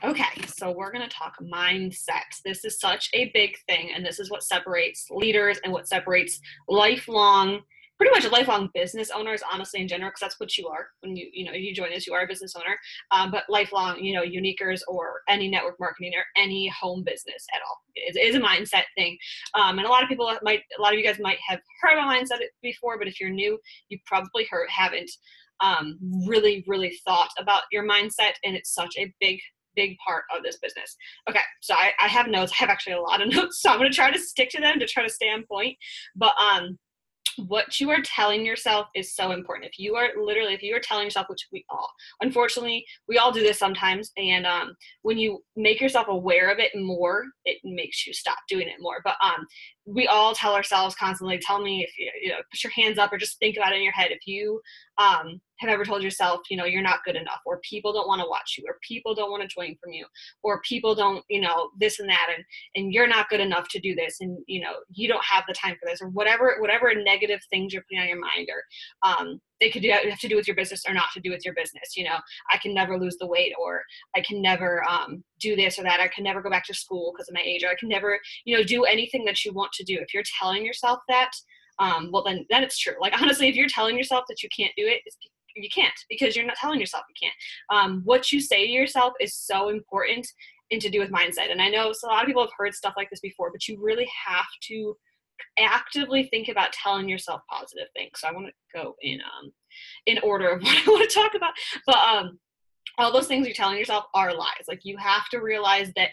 Okay, so we're going to talk mindset. This is such a big thing, and this is what separates leaders and what separates lifelong, pretty much lifelong business owners, honestly, in general, because that's what you are when you join us. You are a business owner, but lifelong, uniquers or any network marketing or any home business at all. It is a mindset thing, and a lot of you guys might have heard about mindset before, but if you're new, you probably haven't really thought about your mindset, and it's such a big part of this business. Okay, so I have notes. I have actually a lot of notes, so I'm going to try to stick to them to try to stay on point. But what you are telling yourself is so important. If you are telling yourself, which unfortunately, we all do this sometimes, and when you make yourself aware of it more, it makes you stop doing it more. But we all tell ourselves constantly, tell me if put your hands up or just think about it in your head. If you have ever told yourself, you're not good enough, or people don't want to watch you, or people don't want to join from you, or people don't, this and that, and you're not good enough to do this, and you don't have the time for this, or whatever negative things you're putting on your mind, or they could have to do with your business or not to do with your business. I can never lose the weight, or I can never do this or that. I can never go back to school because of my age, or I can never, do anything that you want to do. If you're telling yourself that, well, then it's true. Like, honestly, if you're telling yourself that you can't do it, you can't, because you're not telling yourself you can't. What you say to yourself is so important and to do with mindset. And I know a lot of people have heard stuff like this before, but you really have to actively think about telling yourself positive things. So I want to go in order of what I want to talk about. But all those things you're telling yourself are lies. Like, you have to realize that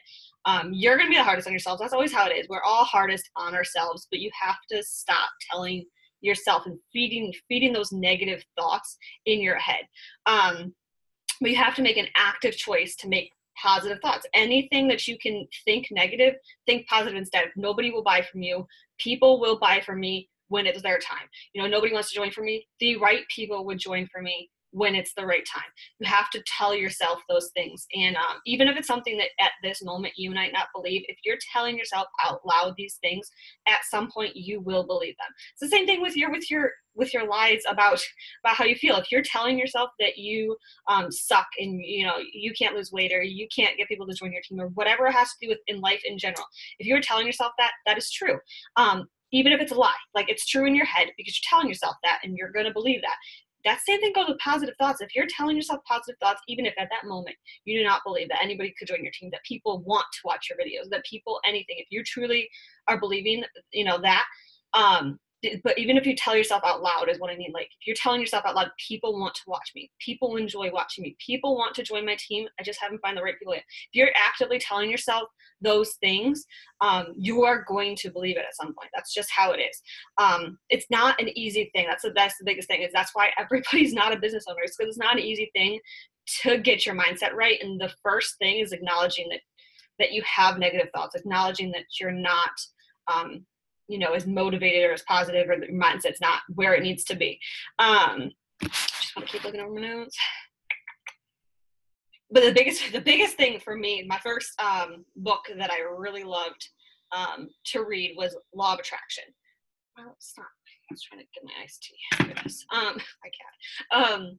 you're going to be the hardest on yourself. That's always how it is. We're all hardest on ourselves, but you have to stop telling yourself and feeding those negative thoughts in your head. But you have to make an active choice to make positive thoughts. Anything that you can think negative, think positive instead. Nobody will buy from you. People will buy from me when it's their time. Nobody wants to join for me. The right people would join for me when it's the right time. You have to tell yourself those things. And even if it's something that at this moment you might not believe, if you're telling yourself out loud these things, at some point you will believe them. It's the same thing with your lies about how you feel. If you're telling yourself that you suck, and you can't lose weight, or you can't get people to join your team, or whatever it has to do with in life in general, if you're telling yourself that is true. Even if it's a lie, like, it's true in your head because you're telling yourself that, and you're going to believe that. That same thing goes with positive thoughts. If you're telling yourself positive thoughts, even if at that moment you do not believe that anybody could join your team, that people want to watch your videos, that people, anything, if you truly are believing, that, but even if you tell yourself out loud is what I mean. Like, if you're telling yourself out loud, people want to watch me, people enjoy watching me, people want to join my team, I just haven't found the right people yet. If you're actively telling yourself those things, you are going to believe it at some point. That's just how it is. It's not an easy thing. That's the biggest thing, is that's why everybody's not a business owner. It's because it's not an easy thing to get your mindset right. And the first thing is acknowledging that you have negative thoughts, acknowledging that you're not, as motivated or as positive, or your mindset's not where it needs to be. Just want to keep looking over my notes. But the biggest thing for me, my first book that I really loved to read was Law of Attraction. Well, stop. I was trying to get my iced tea. Goodness. I can't.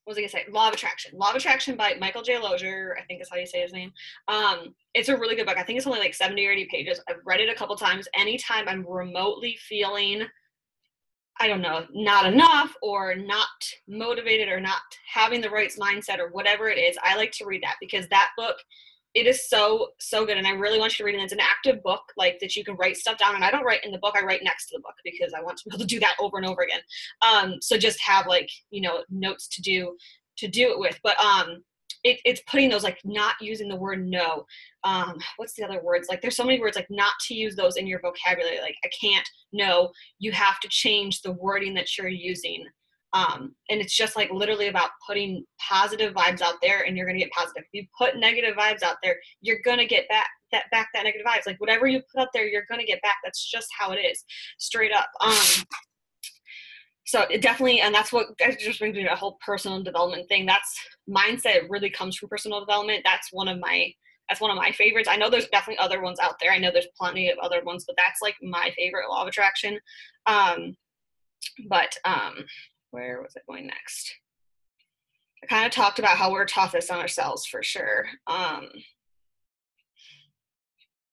What was I gonna say? Law of Attraction. Law of Attraction by Michael J. Lozier, I think is how you say his name. It's a really good book. I think it's only like 70 or 80 pages. I've read it a couple times. Anytime I'm remotely feeling, I don't know, not enough, or not motivated, or not having the right mindset, or whatever it is, I like to read that, because that book, it is so good, and I really want you to read it. It's an active book, like, that you can write stuff down, and I don't write in the book, I write next to the book, because I want to be able to do that over and over again. So just have, like, notes to do it with. But it's putting those, like, not using the word no. What's the other words? Like, there's so many words, like, not to use those in your vocabulary. Like, I can't, no, you have to change the wording that you're using. And it's just, like, literally about putting positive vibes out there, and you're going to get positive. If you put negative vibes out there, you're going to get back that negative vibes. Like, whatever you put out there, you're going to get back. That's just how it is, straight up. So it definitely, and that's what just brings me to a whole personal development thing. That's mindset really comes from personal development. That's one of my favorites. I know there's definitely other ones out there. I know there's plenty of other ones, but that's, like, my favorite, Law of Attraction. Where was it going next? I kind of talked about how we're toughest on ourselves for sure.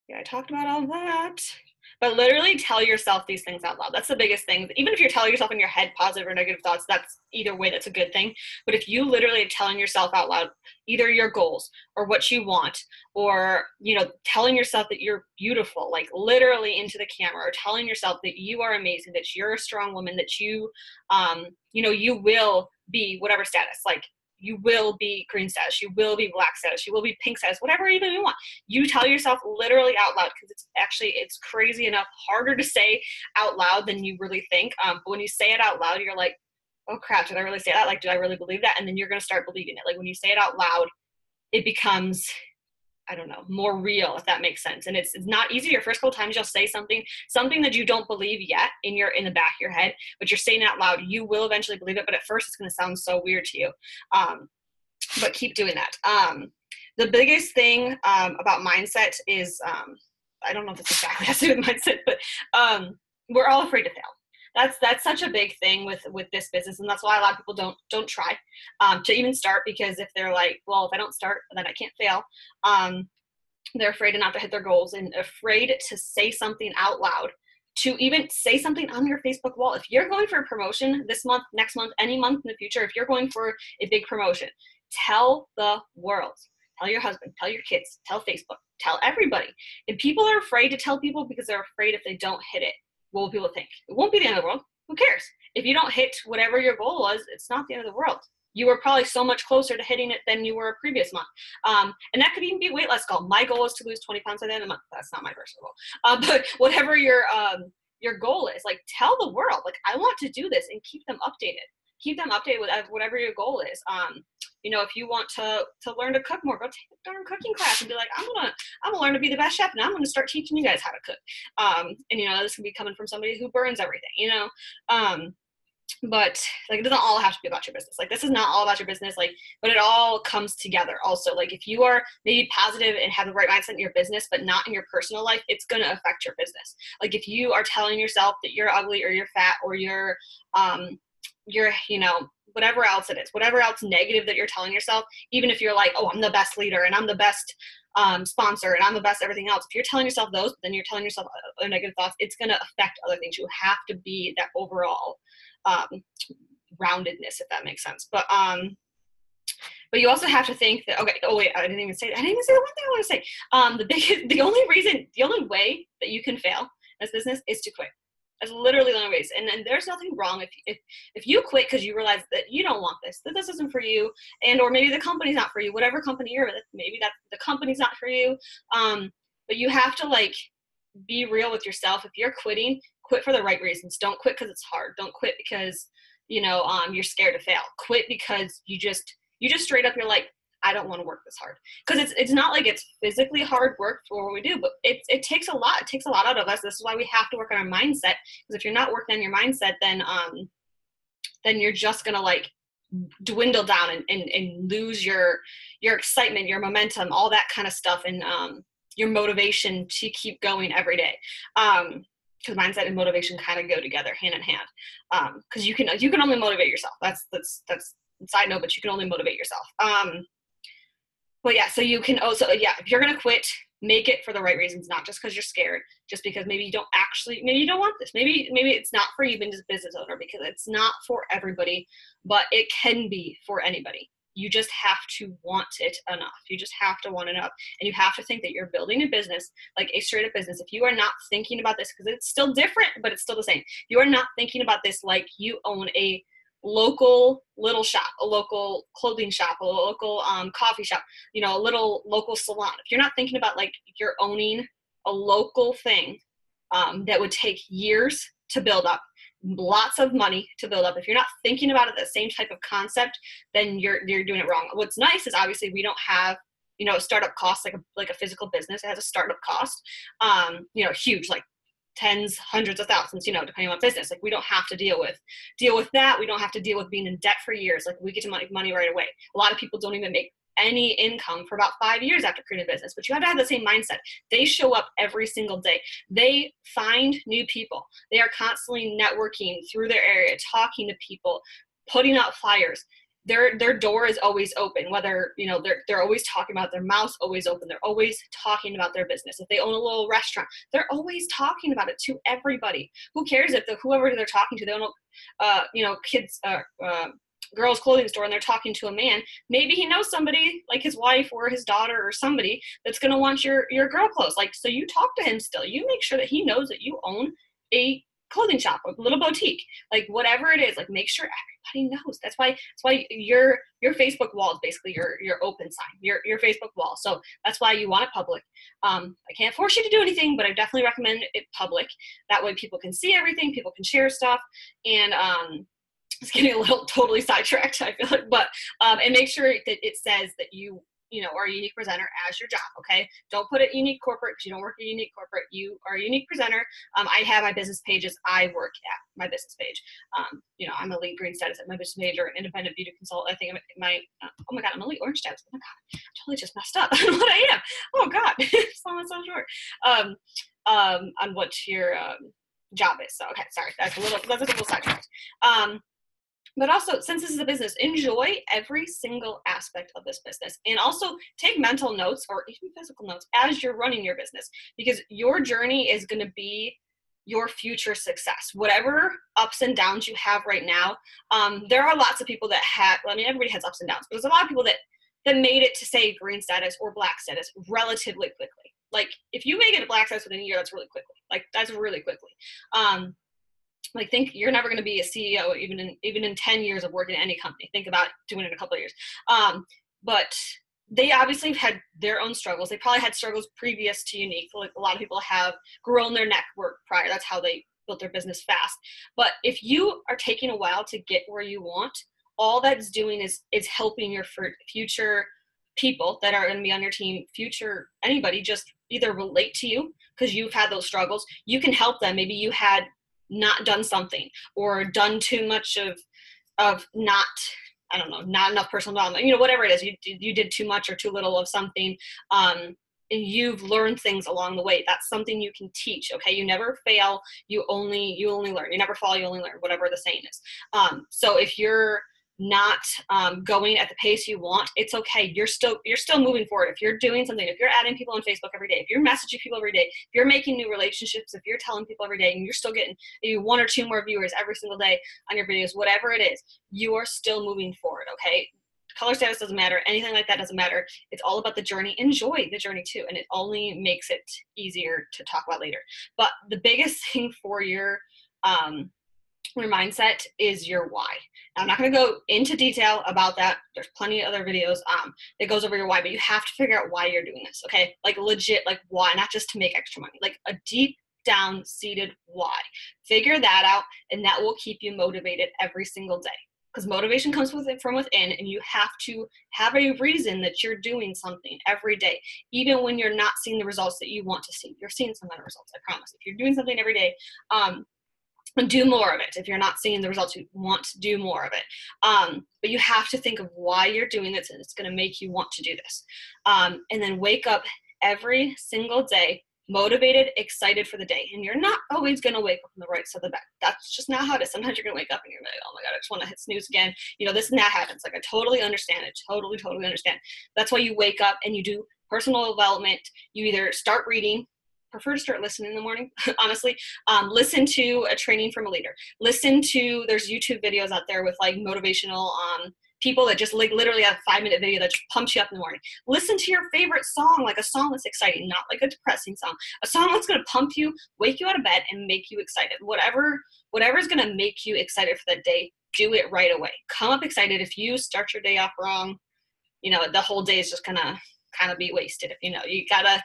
Yeah, I talked about all that. But literally tell yourself these things out loud. That's the biggest thing. Even if you're telling yourself in your head positive or negative thoughts, that's either way, that's a good thing. But if you literally are telling yourself out loud, either your goals or what you want, or, telling yourself that you're beautiful, like literally into the camera, or telling yourself that you are amazing, that you're a strong woman, that you will be whatever status, like you will be green status, you will be black status, you will be pink status, whatever even you want. You tell yourself literally out loud, because it's crazy enough harder to say out loud than you really think. But when you say it out loud, you're like, oh crap, did I really say that? Like, did I really believe that? And then you're going to start believing it. Like when you say it out loud, it becomes, I don't know, more real, if that makes sense. And it's not easy. Your first couple times you'll say something that you don't believe yet in the back of your head, but you're saying it out loud. You will eventually believe it, but at first it's going to sound so weird to you. But keep doing that. The biggest thing about mindset is, I don't know if it's exactly has to do with mindset, but we're all afraid to fail. That's such a big thing with this business, and that's why a lot of people don't try to even start, because if they're like, well, if I don't start, then I can't fail. They're afraid not to hit their goals, and afraid to say something out loud, to even say something on your Facebook wall. If you're going for a promotion this month, next month, any month in the future, if you're going for a big promotion, tell the world. Tell your husband, tell your kids, tell Facebook, tell everybody. And people are afraid to tell people because they're afraid if they don't hit it, what will people think? It won't be the end of the world. Who cares? If you don't hit whatever your goal was, it's not the end of the world. You were probably so much closer to hitting it than you were a previous month. And that could even be a weight loss goal. My goal is to lose 20 pounds by the end of the month. That's not my personal goal. But whatever your goal is, like, tell the world, like, I want to do this, and keep them updated. Keep them updated with whatever your goal is. If you want to learn to cook more, go take a darn cooking class and be like, I'm gonna learn to be the best chef, and I'm gonna start teaching you guys how to cook. And this can be coming from somebody who burns everything. But like, it doesn't all have to be about your business. Like, this is not all about your business, like, but it all comes together also. Like, if you are maybe positive and have the right mindset in your business but not in your personal life, it's going to affect your business. Like, if you are telling yourself that you're ugly, or you're fat, or you're whatever else it is, whatever else negative that you're telling yourself, even if you're like, oh, I'm the best leader, and I'm the best sponsor, and I'm the best everything else, if you're telling yourself those, then you're telling yourself negative thoughts, it's going to affect other things. You have to be that overall roundedness, if that makes sense. But you also have to think that, okay, oh wait, I didn't even say the one thing I want to say. The only way that you can fail in this business is to quit. That's literally the only ways. And there's nothing wrong if you quit because you realize that you don't want this, that this isn't for you, and or maybe the company's not for you, whatever company you're with, maybe that the company's not for you. But you have to, like, be real with yourself. If you're quitting, quit for the right reasons. Don't quit because it's hard. Don't quit because you're scared to fail. Quit because you just straight up, you're like, I don't want to work this hard. Because it's not like it's physically hard work for what we do, but it takes a lot. It takes a lot out of us. This is why we have to work on our mindset. Because if you're not working on your mindset, then you're just gonna, like, dwindle down and lose your excitement, your momentum, all that kind of stuff, and your motivation to keep going every day. Because mindset and motivation kind of go together hand in hand. Because you can only motivate yourself. That's side note, but you can only motivate yourself. But yeah, so you can also, if you're gonna quit, make it for the right reasons, not just because you're scared, just because maybe you don't want this. Maybe it's not for you being a business owner, because it's not for everybody, but it can be for anybody. You just have to want it enough. You just have to want it enough. And you have to think that you're building a business, like a straight up business. If you are not thinking about this, because it's still different, but it's still the same. You are not thinking about this like you own a local little shop, a local clothing shop, a local coffee shop, a little local salon. If you're not thinking about, like, you're owning a local thing that would take years to build up, lots of money to build up, if you're not thinking about it the same type of concept, then you're doing it wrong. What's nice is, obviously, we don't have startup costs like a physical business. It has a startup cost, huge, like tens, hundreds of thousands, depending on business. Like, we don't have to deal with that. We don't have to deal with being in debt for years. Like, we get to money right away. A lot of people don't even make any income for about 5 years after creating a business, but you have to have the same mindset. They show up every single day. They find new people. They are constantly networking through their area, talking to people, putting out flyers. their door is always open, whether, you know, they're always talking about, their mouth's always open. They're always talking about their business. If they own a little restaurant, they're always talking about it to everybody. Who cares if whoever they're talking to, they don't you know, kids, girls clothing store, and they're talking to a man, maybe he knows somebody like his wife or his daughter or somebody that's going to want your girl clothes. Like, so you talk to him still, you make sure that he knows that you own a clothing shop, a little boutique, like whatever it is, like make sure everybody knows. That's why your Facebook wall is basically your open sign, your Facebook wall. So that's why you want it public. I can't force you to do anything, but I definitely recommend it public. That way people can see everything, people can share stuff, and it's getting a little totally sidetracked, I feel like, but and make sure that it says that you know, are a unique presenter as your job. Okay, don't put it unique corporate, because you don't work at unique corporate. You are a unique presenter. I have my business pages. I work at my business page. You know, I'm elite green status at my business page, or an independent beauty consultant. I think my oh my god, I'm elite orange status. Oh my god, I totally just messed up on what I am. Oh god, so short. On what your job is. So okay, sorry, that's a little sidetracked. But also, since this is a business, enjoy every single aspect of this business, and also take mental notes or even physical notes as you're running your business, because your journey is going to be your future success. Whatever ups and downs you have right now, there are lots of people that have, I mean, everybody has ups and downs, but there's a lot of people that made it to, say, green status or black status relatively quickly. Like, if you make it to black status within a year, that's really quickly. Like, that's really quickly. Like, think you're never going to be a CEO even in 10 years of working at any company. Think about doing it in a couple of years. But they obviously had their own struggles. They probably had struggles previous to Younique. Like, a lot of people have grown their network prior. That's how they built their business fast. But if you are taking a while to get where you want, all that's doing is helping your future people that are going to be on your team, future anybody, just either relate to you because you've had those struggles. You can help them. Maybe you had not done something, or done too much of not, I don't know, not enough personal development, you know, whatever it is, you did too much or too little of something, and you've learned things along the way. That's something you can teach. Okay, you never fail, you only learn. You never fall, you only learn, whatever the saying is. So if you're not going at the pace you want, it's okay. You're still moving forward. If you're doing something, if you're adding people on Facebook every day, if you're messaging people every day, if you're making new relationships, if you're telling people every day, and you're still getting maybe 1 or 2 more viewers every single day on your videos, whatever it is, you are still moving forward. Okay, color status doesn't matter, anything like that doesn't matter. It's all about the journey. Enjoy the journey too, and it only makes it easier to talk about later. But the biggest thing for your mindset is your why. Now, I'm not going to go into detail about that. There's plenty of other videos that goes over your why, but you have to figure out why you're doing this. Okay, like legit, like why, not just to make extra money, like a deep down seated why. Figure that out, and that will keep you motivated every single day, because motivation comes from within, and you have to have a reason that you're doing something every day, even when you're not seeing the results that you want to see. You're seeing some kind of results, I promise. If you're doing something every day, and do more of it. If you're not seeing the results, you want to do more of it. But you have to think of why you're doing this, and it's going to make you want to do this. And then wake up every single day motivated, excited for the day. And you're not always going to wake up on the right side of the bed. That's just not how it is. Sometimes you're going to wake up and you're like, oh my God, I just want to hit snooze again. You know, this and that happens. Like, I totally understand it. Totally understand. That's why you wake up and you do personal development. You either start reading, prefer to start listening in the morning, honestly. Listen to a training from a leader. There's YouTube videos out there with like motivational people that just like literally have a 5-minute video that just pumps you up in the morning. Listen to your favorite song, like a song that's exciting, not like a depressing song. A song that's going to pump you, wake you out of bed, and make you excited. Whatever's going to make you excited for that day, do it right away. Come up excited. If you start your day off wrong, you know, the whole day is just going to kind of be wasted. If you know, you gotta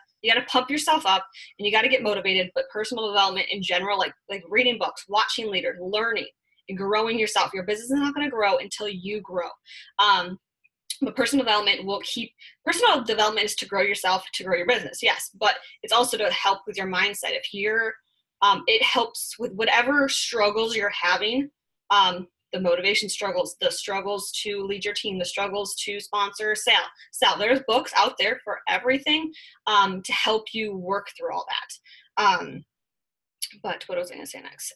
pump yourself up, and you gotta get motivated. But personal development in general, like reading books, watching leaders, learning, and growing yourself. Your business is not going to grow until you grow. But personal development is to grow yourself, to grow your business, yes, but it's also to help with your mindset. If you're it helps with whatever struggles you're having, the motivation struggles, the struggles to lead your team, the struggles to sponsor, sell. There's books out there for everything to help you work through all that. But what was I going to say next?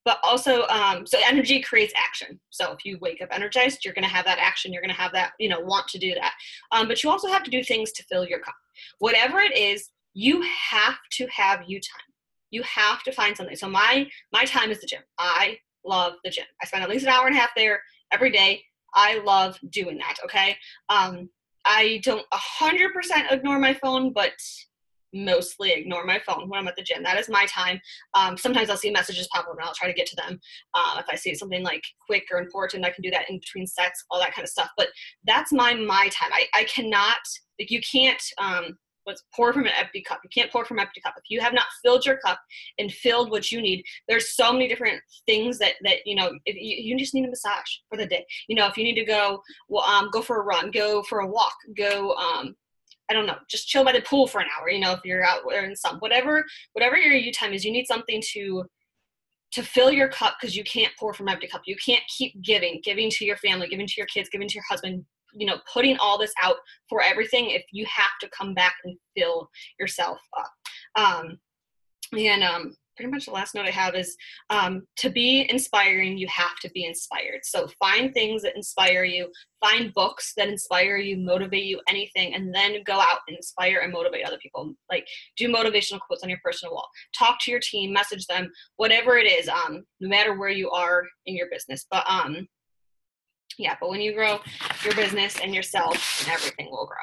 but also, so energy creates action. So if you wake up energized, you're going to have that action. You're going to have that, want to do that. But you also have to do things to fill your cup. Whatever it is, you have to have you time. You have to find something. So my time is the gym. I love the gym. I spend at least an hour and a half there every day. I love doing that. Okay. I don't 100% ignore my phone, but mostly ignore my phone when I'm at the gym. That is my time. Sometimes I'll see messages pop up and I'll try to get to them. If I see something like quick or important, I can do that in between sets, all that kind of stuff. But that's my time. I cannot, like, you can't, pour from an empty cup. You can't pour from an empty cup. If you have not filled your cup and filled what you need, there's so many different things that if you just need a massage for the day. If you need to go, go for a run, go for a walk, go, I don't know, just chill by the pool for an hour. If you're out there in some, whatever your you time is, you need something to fill your cup, because you can't pour from an empty cup. You can't keep giving to your family, giving to your kids, giving to your husband, putting all this out for everything, if you have to come back and fill yourself up. Pretty much the last note I have is, to be inspiring, you have to be inspired. So find things that inspire you, find books that inspire you, motivate you, anything, and then go out and inspire and motivate other people. Like, do motivational quotes on your personal wall, talk to your team, message them, whatever it is, no matter where you are in your business. But but when you grow your business and yourself, everything will grow.